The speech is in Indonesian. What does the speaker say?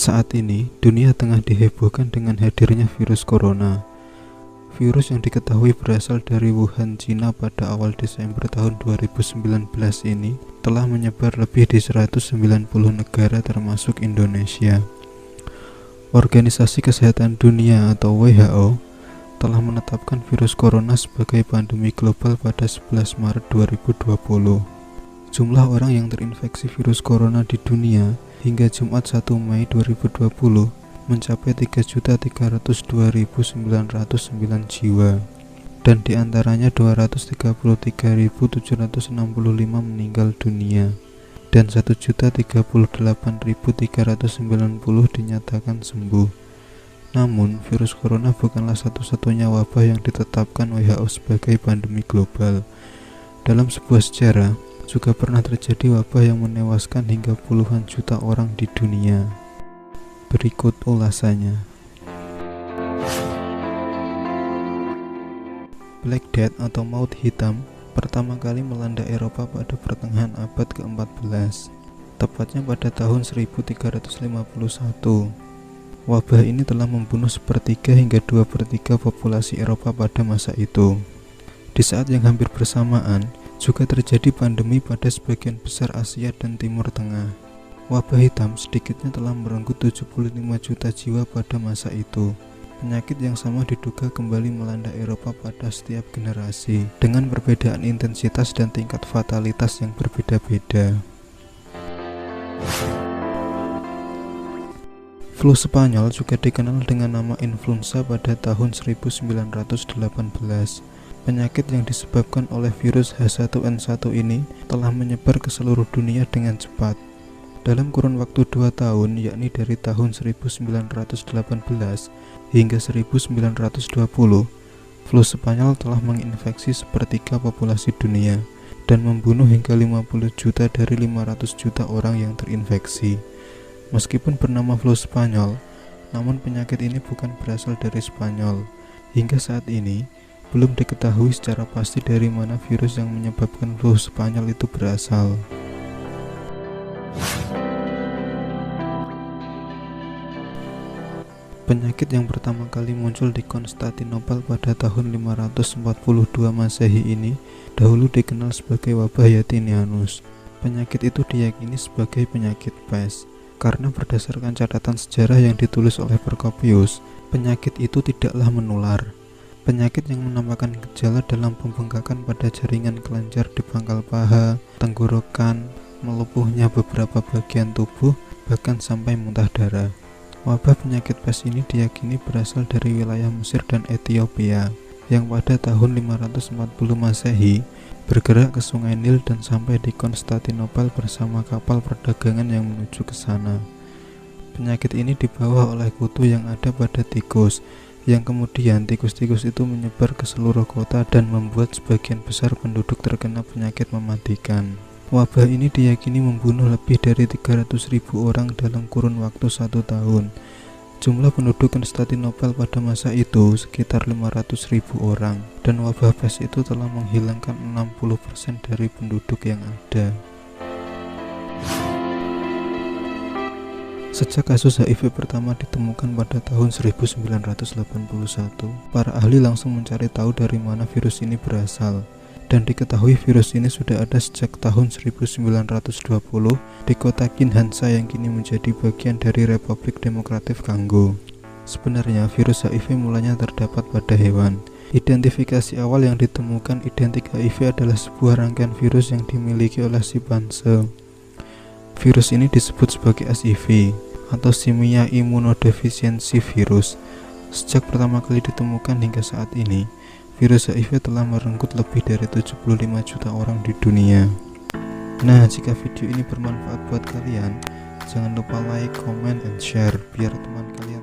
Saat ini, dunia tengah dihebohkan dengan hadirnya virus corona. Virus yang diketahui berasal dari Wuhan, Cina pada awal Desember tahun 2019 ini telah menyebar lebih di 190 negara termasuk Indonesia. Organisasi Kesehatan Dunia atau WHO telah menetapkan virus corona sebagai pandemi global pada 11 Maret 2020. Jumlah orang yang terinfeksi virus corona di dunia hingga Jumat 1 Mei 2020 mencapai 3.302.909 jiwa, dan diantaranya 233.765 meninggal dunia dan 1.038.390 dinyatakan sembuh. Namun, virus corona bukanlah satu-satunya wabah yang ditetapkan WHO sebagai pandemi global. Dalam sebuah sejarah, juga pernah terjadi wabah yang menewaskan hingga puluhan juta orang di dunia. Berikut ulasannya. Black Death atau maut hitam pertama kali melanda Eropa pada pertengahan abad ke-14, tepatnya pada tahun 1351. Wabah ini telah membunuh sepertiga hingga 2/3 populasi Eropa pada masa itu. Di saat yang hampir bersamaan, juga terjadi pandemi pada sebagian besar Asia dan Timur Tengah. Wabah hitam sedikitnya telah merenggut 75 juta jiwa pada masa itu. Penyakit yang sama diduga kembali melanda Eropa pada setiap generasi, dengan perbedaan intensitas dan tingkat fatalitas yang berbeda-beda. Flu Spanyol juga dikenal dengan nama influenza pada tahun 1918. Penyakit yang disebabkan oleh virus H1N1 ini telah menyebar ke seluruh dunia dengan cepat. Dalam kurun waktu 2 tahun, yakni dari tahun 1918 hingga 1920, flu Spanyol telah menginfeksi sepertiga populasi dunia dan membunuh hingga 50 juta dari 500 juta orang yang terinfeksi. Meskipun bernama flu Spanyol, namun penyakit ini bukan berasal dari Spanyol. Hingga saat ini, belum diketahui secara pasti dari mana virus yang menyebabkan flu Spanyol itu berasal. Penyakit yang pertama kali muncul di Konstantinopel pada tahun 542 Masehi ini dahulu dikenal sebagai wabah Yatinianus. Penyakit itu diyakini sebagai penyakit pes, karena berdasarkan catatan sejarah yang ditulis oleh Prokopius, penyakit itu tidaklah menular. Penyakit yang menampakkan gejala dalam pembengkakan pada jaringan kelenjar di pangkal paha, tenggorokan, melupuhnya beberapa bagian tubuh, bahkan sampai muntah darah. Wabah penyakit pes ini diyakini berasal dari wilayah Mesir dan Ethiopia, yang pada tahun 540 Masehi bergerak ke Sungai Nil dan sampai di Konstantinopel bersama kapal perdagangan yang menuju ke sana. Penyakit ini dibawa oleh kutu yang ada pada tikus, yang kemudian tikus-tikus itu menyebar ke seluruh kota dan membuat sebagian besar penduduk terkena penyakit mematikan. Wabah ini diyakini membunuh lebih dari 300.000 orang dalam kurun waktu 1 tahun. Jumlah penduduk Konstantinopel pada masa itu sekitar 500.000 orang, dan wabah pes itu telah menghilangkan 60% dari penduduk yang ada. Sejak kasus HIV pertama ditemukan pada tahun 1981, para ahli langsung mencari tahu dari mana virus ini berasal, dan diketahui virus ini sudah ada sejak tahun 1920 di kota Kinshasa yang kini menjadi bagian dari Republik Demokratik Kongo. Sebenarnya virus HIV mulanya terdapat pada hewan. Identifikasi awal yang ditemukan identik HIV adalah sebuah rangkaian virus yang dimiliki oleh simpanse. Virus ini disebut sebagai SIV atau Simian Immunodeficiency Virus. Sejak pertama kali ditemukan hingga saat ini, virus HIV telah merenggut lebih dari 75 juta orang di dunia. Nah, jika video ini bermanfaat buat kalian, jangan lupa like, comment, and share biar teman kalian